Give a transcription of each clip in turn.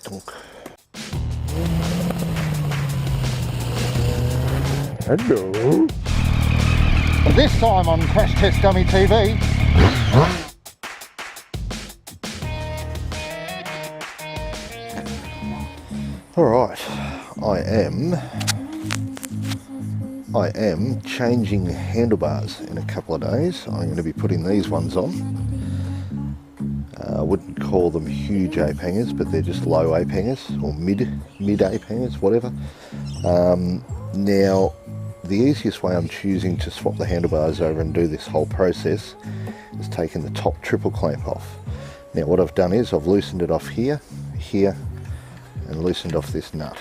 Okay. Hello. This time on Crash Test Dummy TV. Alright, I am changing handlebars in a couple of days. I'm going to be putting these ones on. I wouldn't call them huge ape hangers, but they're just low ape hangers, or mid ape hangers, whatever. Now, the easiest way I'm choosing to swap the handlebars over and do this whole process is taking the top triple clamp off. Now what I've done is I've loosened it off here, and loosened off this nut.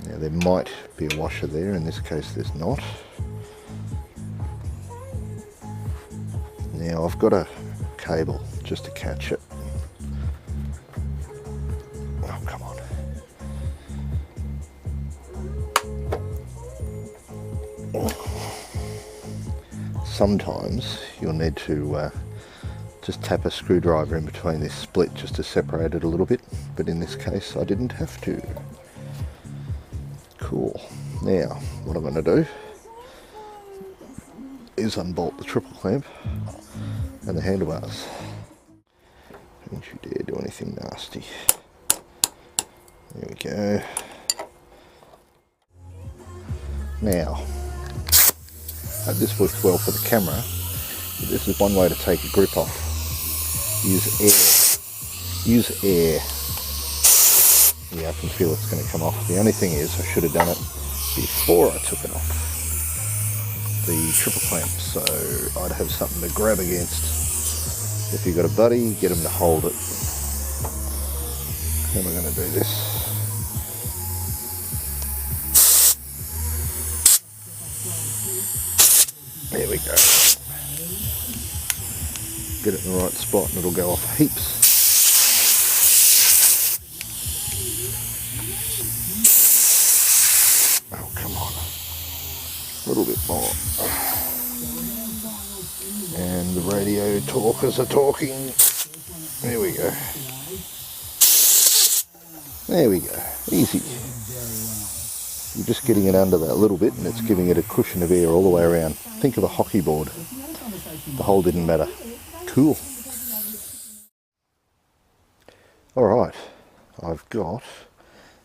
Now there might be a washer there, in this case there's not. Now I've got a cable just to catch it. Oh, come on. Sometimes you'll need to just tap a screwdriver in between this split just to separate it a little bit, but in this case I didn't have to. Cool. Now what I'm going to do is unbolt the triple clamp and the handlebars. Don't you dare do anything nasty. There we go. Now, hope this works well for the camera, but this is one way to take a grip off. Use air. Yeah, I can feel it's going to come off. The only thing is I should have done it before I took it off the triple clamp, so I'd have something to grab against. If you've got a buddy, get him to hold it. How am I going to do this? There we go. Get it in the right spot and it'll go off heaps. Oh, come on. A little bit more. And the radio talkers are talking. There we go. There we go. Easy. You're just getting it under that little bit and it's giving it a cushion of air all the way around. Think of a hockey board. The hole didn't matter. Cool. Alright, I've got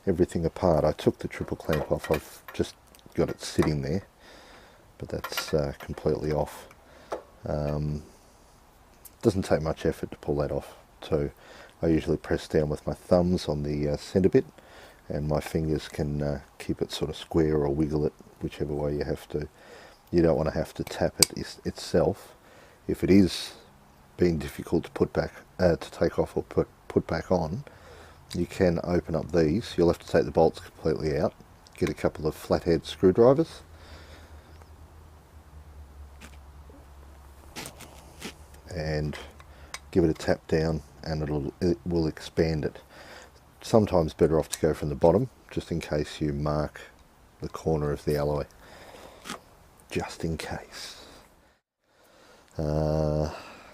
everything apart. I took the triple clamp off. I've just got it sitting there, but that's completely off. Doesn't take much effort to pull that off. So I usually press down with my thumbs on the centre bit, and my fingers can keep it sort of square or wiggle it, whichever way you have to. You don't want to have to tap it itself. If it is being difficult to put back, to take off or put back on, you can open up these. You'll have to take the bolts completely out, get a couple of flathead screwdrivers, and give it a tap down, and it will expand it. Sometimes better off to go from the bottom, just in case you mark the corner of the alloy, just in case.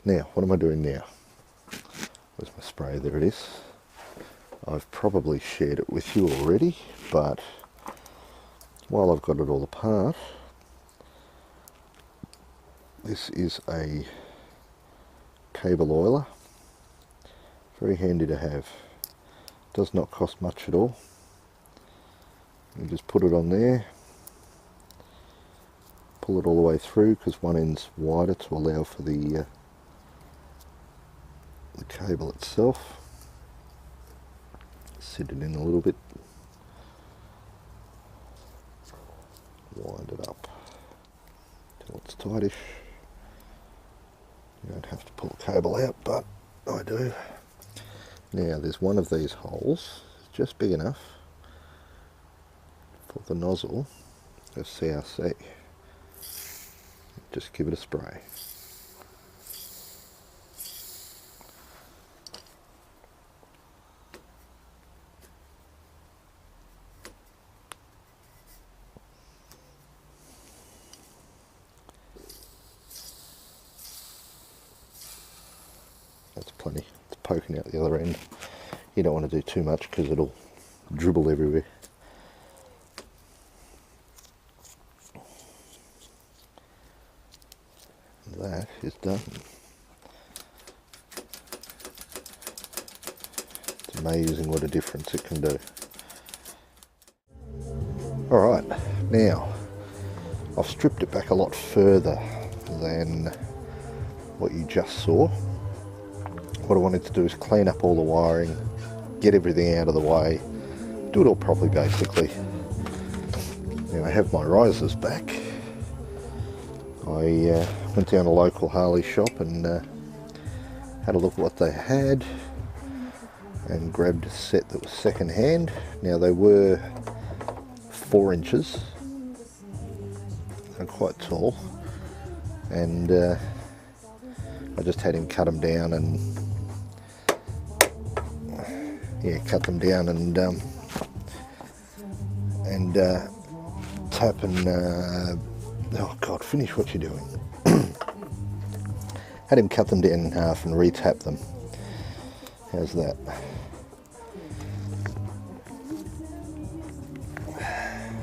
Now what am I doing now? Where's my spray? There it is. I've probably shared it with you already, but while I've got it all apart, this is a cable oiler. Very handy to have. Does not cost much at all. You just put it on there, pull it all the way through, because one end's wider to allow for the cable itself. Sit it in a little bit, wind it up till it's tightish. You don't have to pull the cable out, but I do. Now there's one of these holes, just big enough for the nozzle of CRC. Just give it a spray. That's plenty. It's poking out the other end. You don't want to do too much because it'll dribble everywhere. That is done. It's amazing what a difference it can do. Alright, now I've stripped it back a lot further than what you just saw. What I wanted to do is clean up all the wiring, get everything out of the way, do it all properly basically. Now I have my risers back. I went down to a local Harley shop and had a look at what they had and grabbed a set that was second hand. Now they were 4 inches and quite tall, and I just had him cut them down and cut them down and tap and oh god, finish what you're doing. Had him cut them down in half and re-tap them. How's that?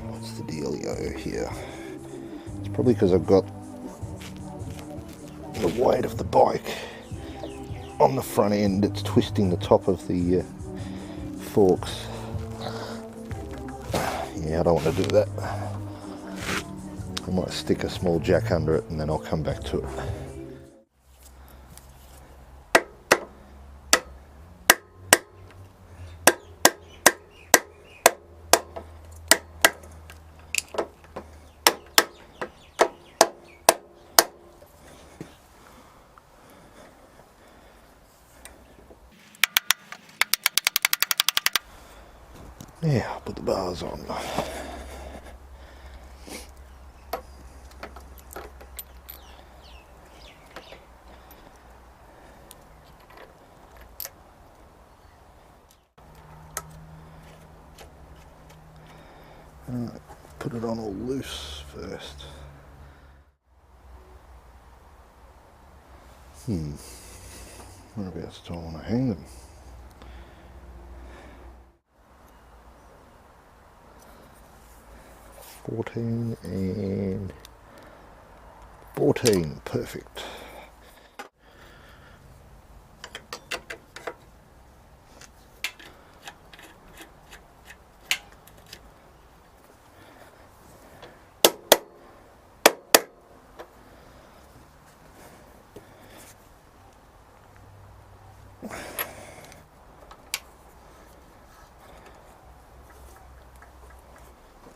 What's the dealio here? It's probably because I've got the weight of the bike on the front end. It's twisting the top of the forks. Yeah, I don't want to do that. I might stick a small jack under it and then I'll come back to it. Yeah, I'll put the bars on. Put it on all loose first. Whereabouts do I want to hang them? $14 and $14, perfect.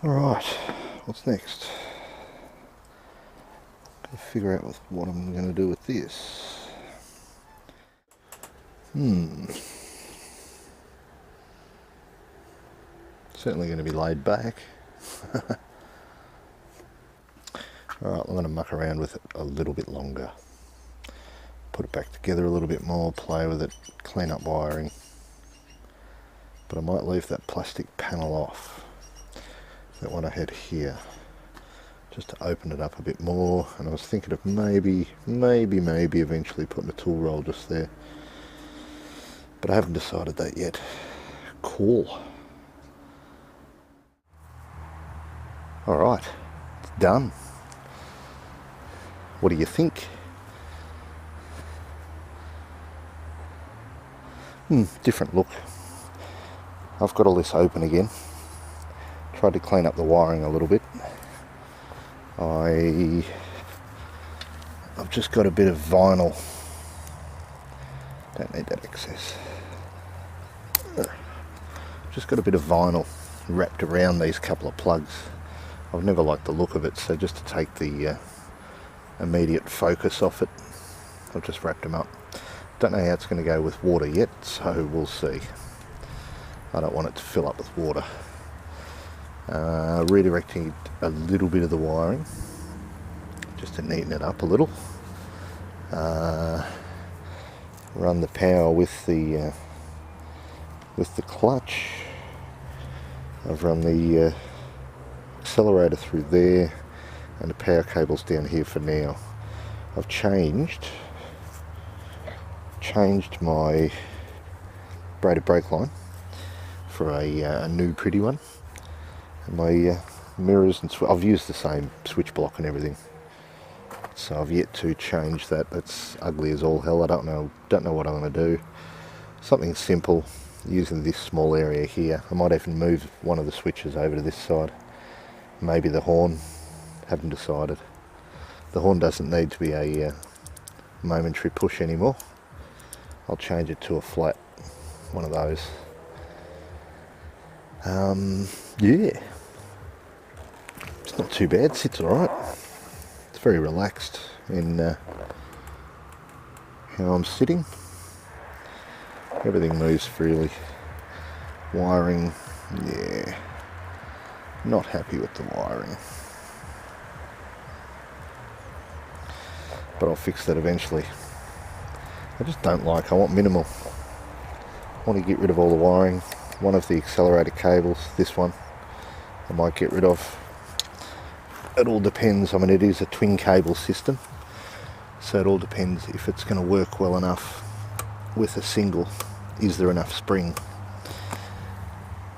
Alright, what's next? Gotta figure out what I'm going to do with this. Certainly going to be laid back. Alright, I'm going to muck around with it a little bit longer. Put it back together a little bit more, play with it, clean up wiring. But I might leave that plastic panel off. That one I had here, just to open it up a bit more. And I was thinking of maybe eventually putting a tool roll just there, but I haven't decided that yet. Cool. Alright, it's done. What do you think? Different look. I've got all this open again. Tried to clean up the wiring a little bit. I've just got a bit of vinyl. Don't need that excess. Just got a bit of vinyl wrapped around these couple of plugs. I've never liked the look of it, so just to take the immediate focus off it, I've just wrapped them up. Don't know how it's going to go with water yet, so we'll see. I don't want it to fill up with water. Redirecting a little bit of the wiring just to neaten it up a little. Run the power with the clutch. I've run the accelerator through there and the power cable's down here for now. I've changed my braided brake line for a new pretty one. And my mirrors and I've used the same switch block and everything, so I've yet to change that. That's ugly as all hell. I don't know what I'm going to do. Something simple using this small area here. I might even move one of the switches over to this side. Maybe the horn. Haven't decided. The horn doesn't need to be a momentary push anymore. I'll change it to a flat one of those. Yeah, it's not too bad. Sits alright. It's very relaxed in how I'm sitting. Everything moves freely. Wiring, yeah, not happy with the wiring, but I'll fix that eventually. I just don't like, I want minimal. I want to get rid of all the wiring. One of the accelerator cables, this one, I might get rid of. It all depends. I mean, it is a twin cable system, so it all depends if it's going to work well enough with a single. Is there enough spring?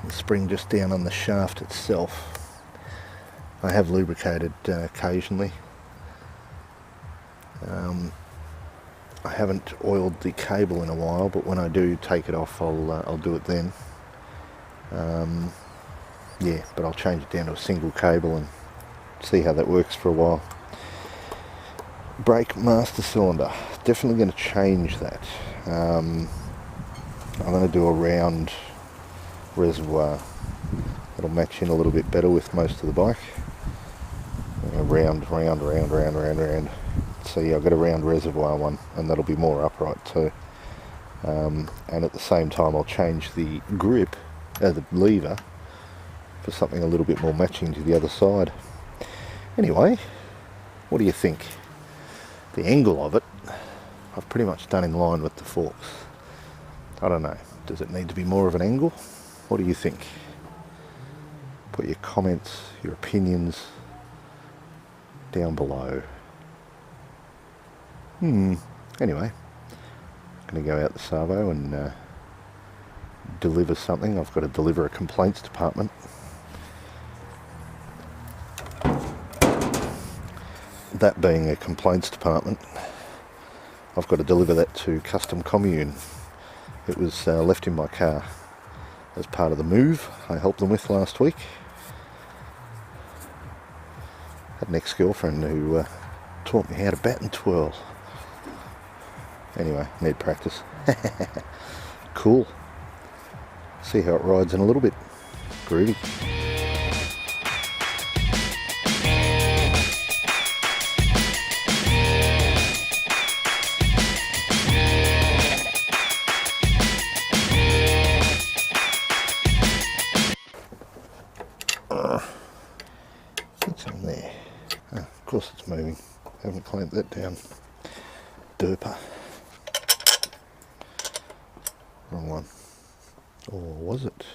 The spring just down on the shaft itself. I have lubricated occasionally. I haven't oiled the cable in a while, but when I do take it off, I'll do it then. Yeah, but I'll change it down to a single cable and see how that works for a while. Brake master cylinder, definitely going to change that. I'm going to do a round reservoir. It'll match in a little bit better with most of the bike. Round. So yeah, I've got a round reservoir one, and that'll be more upright too. And at the same time, I'll change the grip, the lever, for something a little bit more matching to the other side. Anyway, what do you think? The angle of it, I've pretty much done in line with the forks. I don't know, does it need to be more of an angle? What do you think? Put your comments, your opinions down below. Anyway, I'm going to go out the Savo and deliver something. I've got to deliver a complaints department. That being a complaints department, I've got to deliver that to Custom Commune. It was left in my car as part of the move I helped them with last week. Had an ex-girlfriend who taught me how to bat and twirl. Anyway, need practice. Cool. See how it rides in a little bit. Groovy. What's in there? Oh, of course it's moving. Haven't clamped that down. Derper. Wrong one. Or was it?